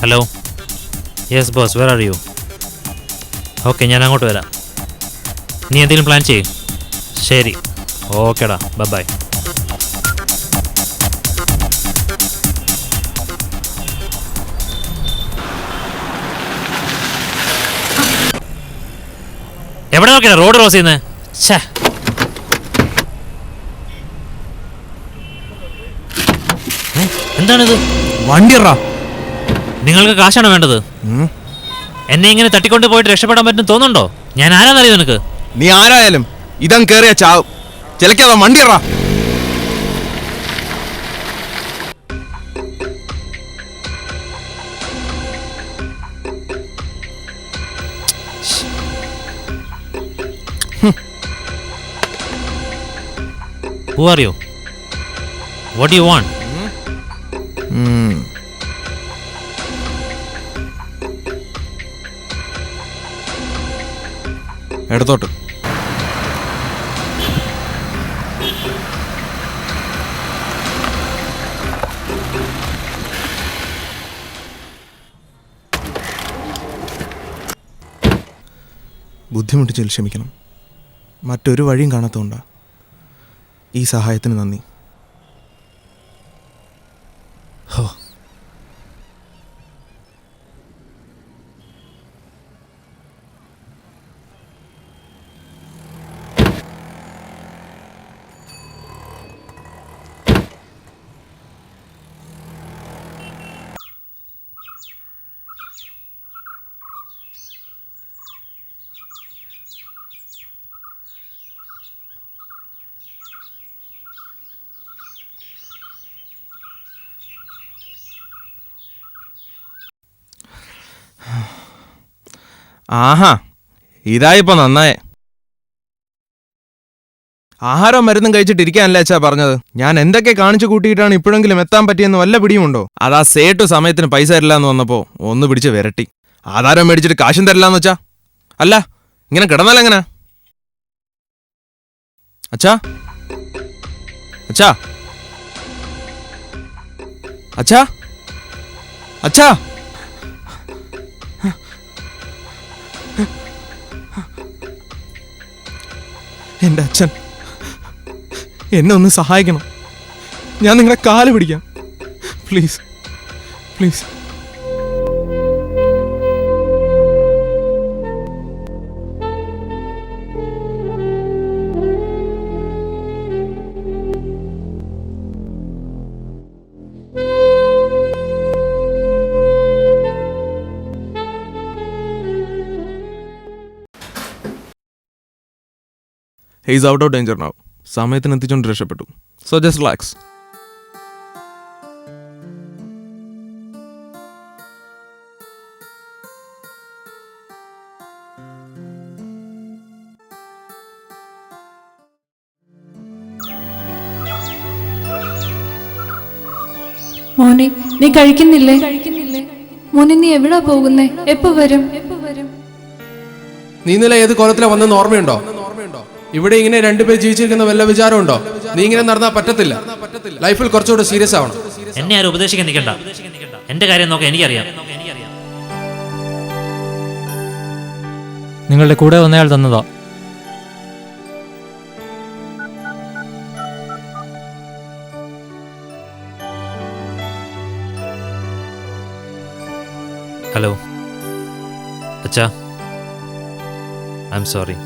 Hello. Yes boss, where are you? Okay, ഞാൻ അങ്ങോട്ട് വരാം. നീ എന്തെങ്കിലും പ്ലാൻ ചെയ്യും. ശരി, ഓക്കേടാ, ബൈ. എവിടെ നോക്കിയാ റോഡ് ക്രോസ് ചെയ്യുന്നത്? ഛേ, എന്താണിത്? വണ്ടിറാ. നിങ്ങൾക്ക് കാശാണോ വേണ്ടത്? എന്നെ ഇങ്ങനെ തട്ടിക്കൊണ്ട് പോയിട്ട് രക്ഷപ്പെടാൻ പറ്റും തോന്നുന്നുണ്ടോ? ഞാൻ ആരാന്നറിയോ നിനക്ക്? നീ ആരായാലും ഇതം കേറിയ ചാവും. ചിലക്കാതെ വണ്ടിറാ. Who are you? What do you want? എടുത്തോട്ട്. ബുദ്ധിമുട്ടിച്ചതിൽ ക്ഷമിക്കണം. മറ്റൊരു വഴിയും കാണാത്തതുകൊണ്ടാ. ഈ സഹായത്തിന് നന്ദി. ഹോ, ആഹാ, ഇതായിപ്പോ നന്നായേ. ആഹാരവും മരുന്നും കഴിച്ചിട്ടിരിക്കാനല്ലേ അച്ഛാ പറഞ്ഞത്. ഞാൻ എന്തൊക്കെ കാണിച്ചു കൂട്ടിയിട്ടാണ് ഇപ്പോഴെങ്കിലും എത്താൻ പറ്റിയെന്ന് വല്ല പിടിയുമുണ്ടോ? അതാ സേട്ടു സമയത്തിന് പൈസ തരില്ലാന്ന് വന്നപ്പോ ഒന്ന് പിടിച്ച് വിരട്ടി. ആധാരം മേടിച്ചിട്ട് കാശും തരില്ലാന്ന് വെച്ചാ. അല്ല, ഇങ്ങനെ കിടന്നാലെങ്ങനെ? അച്ഛാ, അച്ഛാ, അച്ഛാ, അച്ഛാ. എൻ്റെ അച്ഛൻ, എന്നെ ഒന്ന് സഹായിക്കണം. ഞാൻ നിങ്ങളുടെ കാല് പിടിക്കാം. Please, please. He is out of danger now. സമയത്തിന് എത്തിച്ചുകൊണ്ട് രക്ഷപ്പെട്ടു. So just relax. മോനെ, നീ കഴിക്കുന്നില്ലേ? മോനെ, നീ എവിടാ പോകുന്നേ? എപ്പോ വരും? നീ ഇന്നലെ ഏത് കോലത്തിലാ വന്നെന്ന് ഓർമ്മയുണ്ടോ? ഇവിടെ ഇങ്ങനെ രണ്ടുപേർ ജീവിച്ചിരിക്കുന്ന വല്ല വിചാരമുണ്ടോ? നീ ഇങ്ങനെ നടന്നാൽ പറ്റത്തില്ല. ലൈഫിൽ കുറച്ചുകൂടെ സീരിയസ് ആവണം. എന്നെ ആരും ഉപദേശിക്കാൻ നിൽക്കണ്ട. എന്റെ കാര്യം നോക്കാൻ എനിക്കറിയാം. നിങ്ങളുടെ കൂടെ വന്നയാൾ തന്നതാ. ഹലോ അച്ഛാ, ഐ എം സോറി.